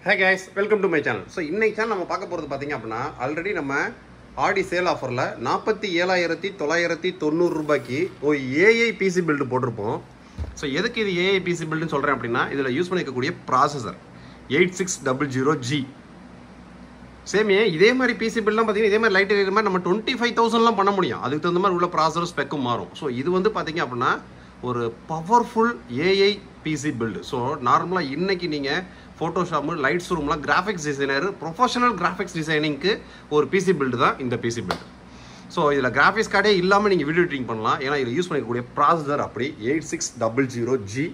Hey guys, welcome to my channel. So இன்னைக்கு channel நம்ம பார்க்க போறது பாத்தீங்க அப்படினா ஆல்ரெடி நம்ம ஆடி சேல் ஆஃபர்ல 47990 ரூபாய்க்கு ஒரு AI PC build போட்டுருப்போம். So எதுக்கு இது AI PC build னு சொல்றேன் அப்படினா இதுல யூஸ் பண்ணிக்கக்கூடிய ப்ராசஸர் 8600G. சேம் இதே மாதிரி PC buildலாம் பாத்தீங்கன்னா இதே மாதிரி லைட் ஏரியா மாதிரி நம்ம 25000 லாம் பண்ண முடியும். அதுக்கு தகுந்த மாதிரி உள்ள ப்ராசஸர் ஸ்பெக்கும் மாறும். So இது வந்து பாத்தீங்க அப்படினா ஒரு powerful AI PC build. So நார்மலா இன்னைக்கு நீங்க Photoshop, Lightroom, graphics designer, professional graphics designing ஒரு PC build தான் இந்த PC build. So இதுல graphics card இல்லாம நீங்க வீடியோ எடிட்டிங் பண்ணலாம். ஏன்னா இதுல யூஸ் பண்ணிக்கக்கூடிய ப்ராசஸர் அப்படி 8600G.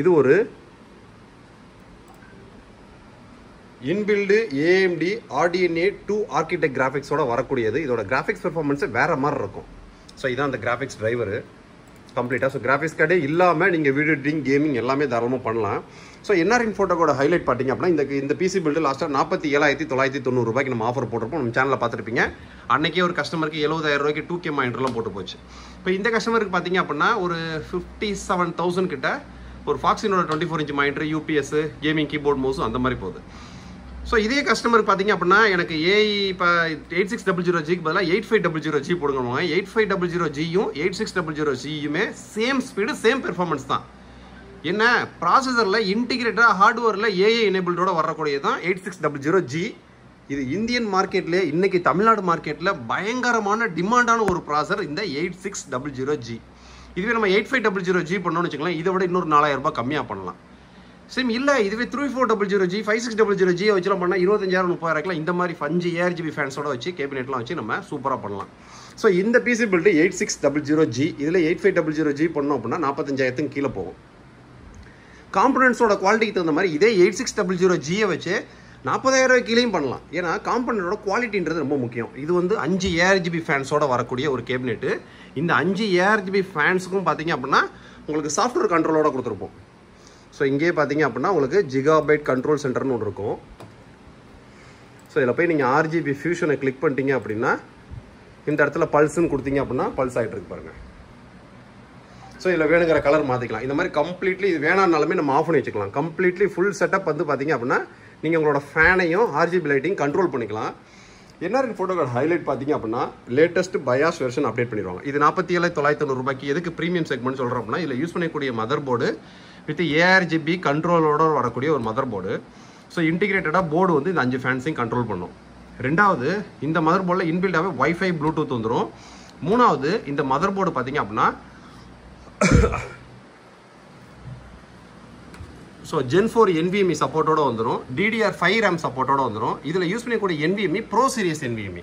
இது ஒரு inbuilt AMD RDNA 2 architect graphics ஓட வரக்கூடியது. இதோட graphics performance வேற மாதிரி இருக்கும். So இதான் அந்த graphics driver கம்ப்ளீட்டா. ஸோ கிராஃபிக்ஸ் கார்டே இல்லாமல் நீங்கள் வீடியோ எடிட்டிங் கேமிங் எல்லாமே தாராளமாக பண்ணலாம். ஸோ என்ஆர் இன்ஃபோடெக்கோட ஹைலைட் பார்த்தீங்க அப்படின்னா இந்த பிசி பில்டு லாஸ்ட்டாக 47,990 ரூபாய்க்கு நம்ம ஆஃபர் போட்டிருப்போம். நம்ம சேனலில் பார்த்துருப்பீங்க. அன்றைக்கே ஒரு கஸ்டமருக்கு 70,000 ரூபாய்க்கு 2K மானிட்டர்லாம் போட்டு போச்சு. இப்போ இந்த கஸ்டமருக்கு பார்த்தீங்க அப்படின்னா ஒரு 57,000 கிட்ட ஒரு ஃபாக்ஸினோட 24 inch monitor, UPS, gaming keyboard, மவுஸும் அந்த மாதிரி போகுது. ஸோ இதே கஸ்டமருக்கு பார்த்தீங்க அப்படின்னா எனக்கு ஏஐ இப்போ 8600Gக்கு பதிலாக 8500G போடுங்க. 8500Gயும் 8600Gயுமே சேம் ஸ்பீடு சேம் பெர்ஃபார்மன்ஸ் தான். என்ன ப்ராசஸரில் இன்டிகிரேட்டடாக ஹார்ட்வேரில் ஏஐ எனேபிள்டோட வரக்கூடியது தான் 8600G. இது இந்தியன் மார்க்கெட்லேயே இன்னைக்கு தமிழ்நாடு மார்க்கெட்டில் பயங்கரமான டிமாண்டான ஒரு ப்ராசஸர் இந்த 8600G. இதுவே நம்ம 8500G பண்ணோம்னு வச்சுக்கலாம், இதை விட இன்னொரு 4000 ரூபாய் கம்மியாக பண்ணலாம். சேம் இல்லை இதுவே 3400G 5600G வச்சுலாம் பண்ணால் 25,000-30,000 இந்த மாதிரி 5 ARGB ஃபேன்ஸோட வச்சு கேபினெட்லாம் வச்சு நம்ம சூப்பராக பண்ணலாம். ஸோ இந்த பிசி பில்டு 8600G, இதில் 8500G பண்ணோம் அப்படின்னா 45,000 கீழே போகும். காம்பனன்ட்ஸோட குவாலிட்டிக்கு தகுந்த மாதிரி இதே 8600Gயை வச்சு 40,000 கீழேயும் பண்ணலாம். ஏன்னா காம்பனண்டோட குவாலிட்டின்றது ரொம்ப முக்கியம். இது வந்து 5 ARGB ஃபேன்ஸோட வரக்கூடிய ஒரு கேபினெட்டு. இந்த 5 ARGB ஃபேன்ஸுக்கும் பார்த்தீங்க அப்படின்னா உங்களுக்கு சாஃப்ட்வேர் கண்ட்ரோலோட கொடுத்துருப்போம். ஸோ இங்கே பார்த்தீங்க அப்படின்னா உங்களுக்கு ஜிகாபைட் கண்ட்ரோல் சென்டர்னு ஒன்று இருக்கும். ஸோ இதில் போய் நீங்கள் RGB ஃபியூஷனை கிளிக் பண்ணிட்டீங்க அப்படின்னா இந்த இடத்துல பல்ஸ்ன்னு கொடுத்தீங்க அப்படின்னா பல்ஸ் ஆகிட்டு இருக்கு பாருங்கள். ஸோ இதில் வேணுங்கிற கலர் மாற்றிக்கலாம். இந்த மாதிரி கம்ப்ளீட்லி இது வேணான்னாலுமே நம்ம ஆஃப் பண்ணி வச்சுக்கலாம். கம்ப்ளீட்லி ஃபுல் செட்டப் வந்து பார்த்தீங்க அப்படின்னா நீங்கள் உங்களோட ஃபேனையும் RGB லைட்டையும் கண்ட்ரோல் பண்ணிக்கலாம். என்ஆர் ஃபோட்டோ ஹைலைட் பார்த்தீங்க அப்படின்னா லேட்டஸ்ட் பயாஸ் வெர்ஷன் அப்டேட் பண்ணிடுவாங்க. இது 47,990 ரூபாய்க்கு. எதுக்கு ப்ரீமியம் செக்மெண்ட் சொல்கிறோம் அப்படின்னா இதில் யூஸ் பண்ணக்கூடிய மதர் போர்டு வித் ARGB கண்ட்ரோலோட வரக்கூடிய ஒரு மதர் போர்டு. ஸோ இன்டிகிரேட்டடாக போர்டு வந்து இந்த 5 ஃபேன்ஸையும் கண்ட்ரோல் பண்ணும். ரெண்டாவது இந்த மதர் போர்டில் இன்பில்டாகவே வைஃபை ப்ளூடூத் வந்துடும். மூணாவது இந்த மதர் போர்டு பார்த்தீங்க அப்படின்னா ஸோ Gen 4 NVMe சப்போர்ட்டோட வந்துடும். DDR5 RAM சப்போர்ட்டோட வந்துடும். இதில் யூஸ் பண்ணக்கூடிய NVMe ப்ரோ சீரிஸ் NVMe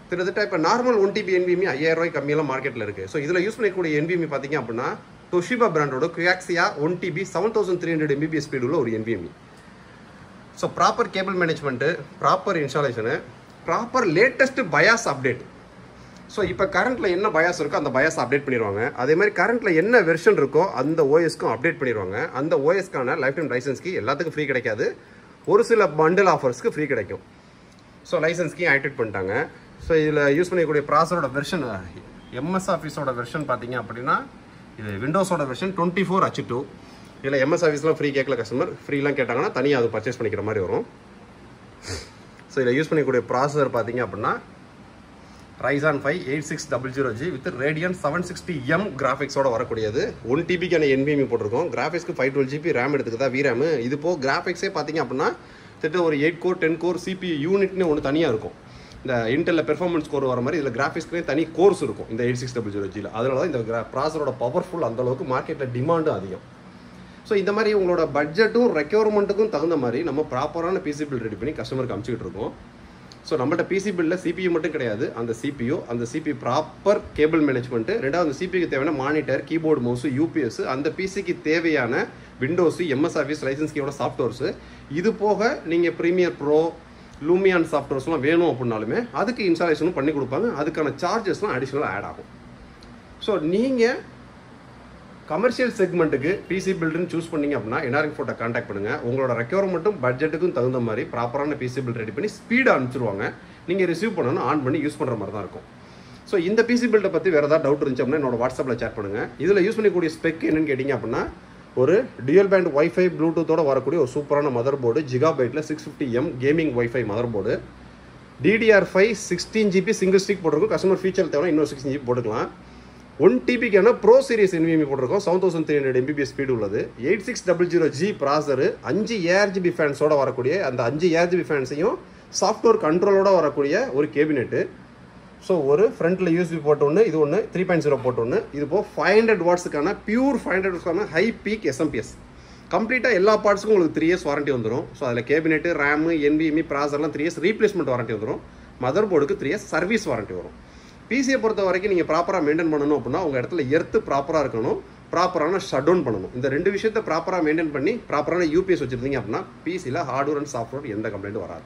கிட்டத்தட்ட இப்போ நார்மல் 1TB NVMe 5,000 ரூபாய்க்கு கம்மியெல்லாம் மார்க்கெட்டில் இருக்குது. ஸோ இதில் யூஸ் பண்ணக்கூடிய NVMe பார்த்தீங்க அப்படின்னா Toshiba பிராண்டோட Quiaxia 1TB 7300 MBPS ஸ்பீடு உள்ள ஒரு NVMe. So proper cable management, proper installation, proper latest BIOS update. So இப்போ கரண்ட்டில் என்ன பயாஸ் இருக்கோ அந்த பயாஸ் அப்டேட் பண்ணிடுவாங்க. அதே மாதிரி கரண்ட்டில் என்ன வெர்ஷன் இருக்கோ அந்த ஓஎஸ்க்கும் அப்டேட் பண்ணிடுவாங்க. அந்த ஓஎஸ்க்கான லைஃப் டைம் லைசன்ஸ்க்கு எல்லாத்துக்கும் ஃப்ரீ கிடைக்காது, ஒரு சில பண்டில் ஆஃபர்ஸ்க்கு ஃப்ரீ கிடைக்கும். ஸோ லைசன்ஸ்க்கு ஆக்டிவேட் பண்ணிட்டாங்க. ஸோ இதில் யூஸ் பண்ணக்கூடிய ப்ராசரோட வெர்ஷன் MS ஆஃபீஸோட வெர்ஷன் பார்த்தீங்க அப்படின்னா இது விண்டோஸோட வெர்ஷன் 24H2. இதில் MS ஆஃபீஸ்லாம் ஃப்ரீ கேட்கல கஸ்டமர். ஃப்ரீலாம் கேட்டாங்கன்னா தனியாக அது பர்ச்சேஸ் பண்ணிக்கிற மாதிரி வரும். ஸோ இதில் யூஸ் பண்ணிக்கூடிய ப்ராசஸர் பார்த்தீங்க அப்படின்னா Ryzen 5 8600G with Radeon 760M கிராஃபிக்ஸோட வரக்கூடியது. 1TBக்கான NVMe போட்டிருக்கோம். கிராஃபிக்ஸ்க்கு 512GB RAM எடுத்துக்குதா VRAM. இது போக கிராஃபிக்ஸே பார்த்தீங்க அப்படின்னா திட்ட ஒரு 8 கோர் 10 கோர் CPU யூனிட்னு ஒன்று தனியாக இருக்கும். இந்த இன்டெல்ல பெர்ஃபார்மன்ஸ் கோர் வர மாதிரி இதில் கிராஃபிக்ஸ்க்கு தனி கோர்ஸ் இருக்கும் இந்த 8600Gயில். அதனால தான் இந்த ப்ராசரோட பவர்ஃபுல் அந்தளவுக்கு மார்க்கெட்டில் டிமாண்டும் அதிகம். ஸோ இந்த மாதிரி உங்களோட பட்ஜெட்டும் ரெக்யர்மெண்ட்டுக்கும் தகுந்த மாதிரி நம்ம ப்ராப்பரான பிசி பில் ரெடி பண்ணி கஸ்டமருக்கு அனுப்பிச்சிக்கிட்டு இருக்கோம். ஸோ நம்மள்ட்ட பிசி பில்லில் CPU மட்டும் கிடையாது, அந்த CPU ப்ராப்பர் கேபிள் மேனேஜ்மெண்ட்டு, ரெண்டாவது அந்த CPUக்கு தேவையான மானிட்டர், கீபோர்டு, மவுஸு, UPS, அந்த பிசிக்கு தேவையான விண்டோஸு, MS ஆஃபீஸ் லைசன்ஸ் கீயோட சாஃப்ட்வேர்ஸு, இது போக நீங்கள் ப்ரீமியர் ப்ரோ, லூமியான் சாஃப்ட்வேர்ஸ்லாம் வேணும் அப்படின்னாலுமே அதுக்கு இன்ஸ்டாலேஷனும் பண்ணி கொடுப்பாங்க. அதுக்கான சார்ஜஸ்லாம் அடிஷ்னலாக ஆட் ஆகும். ஸோ நீங்கள் கமர்ஷியல் செக்மெண்ட்டுக்கு பிசி பில்டுன்னு சூஸ் பண்ணிங்க அப்படின்னா என்ஆர் ஃபோட்டோ கான்டாக்ட் பண்ணுங்கள். உங்களோட ரெக்யர்மெண்ட்டும் பட்ஜெட்டுக்கும் தகுந்த மாதிரி ப்ராப்பரான பிசி பில்ட் ரெடி பண்ணி ஸ்பீடாக அனுப்பிச்சிருவாங்க. நீங்கள் ரிசீவ் பண்ணணும், ஆன் பண்ணி யூஸ் பண்ணுற மாதிரி தான் இருக்கும். ஸோ இந்த பிசி பில்ட்டை பற்றி வேறு ஏதாவது டவுட் இருந்துச்சு அப்படின்னா என்னோட வாட்ஸ்அப்பில் சேட் பண்ணுங்கள். இதில் யூஸ் பண்ணக்கூடிய ஸ்பெக் என்னென்னு கேட்டிங்க அப்படின்னா ஒரு டியூயல் பேண்ட் வைஃபை ப்ளூடூத்தோட வரக்கூடிய ஒரு சூப்பரான மதர் போர்டு ஜிகாபைட்டில் 650M gaming wifi motherboard DDR5 16GB single stick போட்டிருக்கோம். கஸ்டமர் ஃபீச்சர் தேவை இன்னொரு 16GB போட்டுக்கலாம். 1TBக்கான ப்ரோ சீரிஸ் NVMe போட்டிருக்கோம். 7300 MBPS ஸ்பீடு உள்ளது. 8600G ப்ராசரு 5 ARGB ஃபேன்ஸோட வரக்கூடிய அந்த 5 ARGB ஃபேன்ஸையும் சாஃப்ட்வேர் கண்ட்ரோலோட வரக்கூடிய ஒரு கேபினெட்டு. ஸோ ஒரு ஃப்ரண்ட்டில் USB போட்டு ஒன்று, இது ஒன்று 3.0 போட்டு ஒன்று. இது போக 500 வாட்ஸுக்கான பியூர் 500 வாட்ஸுக்கான ஹை பீக் SMPS. கம்ப்ளீட்டாக எல்லா பார்ட்ஸுக்கும் உங்களுக்கு 3 இயர்ஸ் வாரண்ட்டி வந்துடும். ஸோ அதில் cabinet, RAM, NVMe, ப்ராசர்லாம் 3 years replacement warranty வந்துடும். மதர் போர்டுக்கு 3 இயர்ஸ் சர்வீஸ் வாரண்ட்டி வரும். பிசியை பொறுத்த வரைக்கும் நீங்கள் ப்ராப்பராக மெயின்டைன் பண்ணணும் அப்படின்னா உங்கள் இடத்துல எர்த்து ப்ராப்பராக இருக்கணும், ப்ராப்பரான ஷட் டவுன் பண்ணணும். இந்த 2 விஷயத்தை ப்ராப்பராக மெயின்டைன் பண்ணி ப்ராப்பரான UPS வச்சுருந்தீங்க அப்படின்னா பிசியில் ஹார்ட்வேர் அண்ட் சாஃப்ட்வேர் எந்த கம்ப்ளைண்ட்டும் வராது.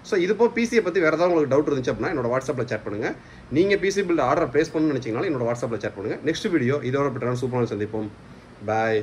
ஸோ இது போல் பிசியை பற்றி வேறு ஏதாவது உங்களுக்கு டவுட் இருந்துச்சு அப்படின்னா என்னோட வாட்ஸ்அப்பில் சேட் பண்ணுங்கள். நீங்கள் பிசி பில்ட் ஆர்டர் ப்ளேஸ் பண்ணணும்னு நினச்சிங்கனாலும் என்னோட வாட்ஸ்அப்பில் சேட் பண்ணுங்கள். நெக்ஸ்ட் வீடியோ இதோட பெட்டரான சூப்பரான சந்திப்போம். பாய்.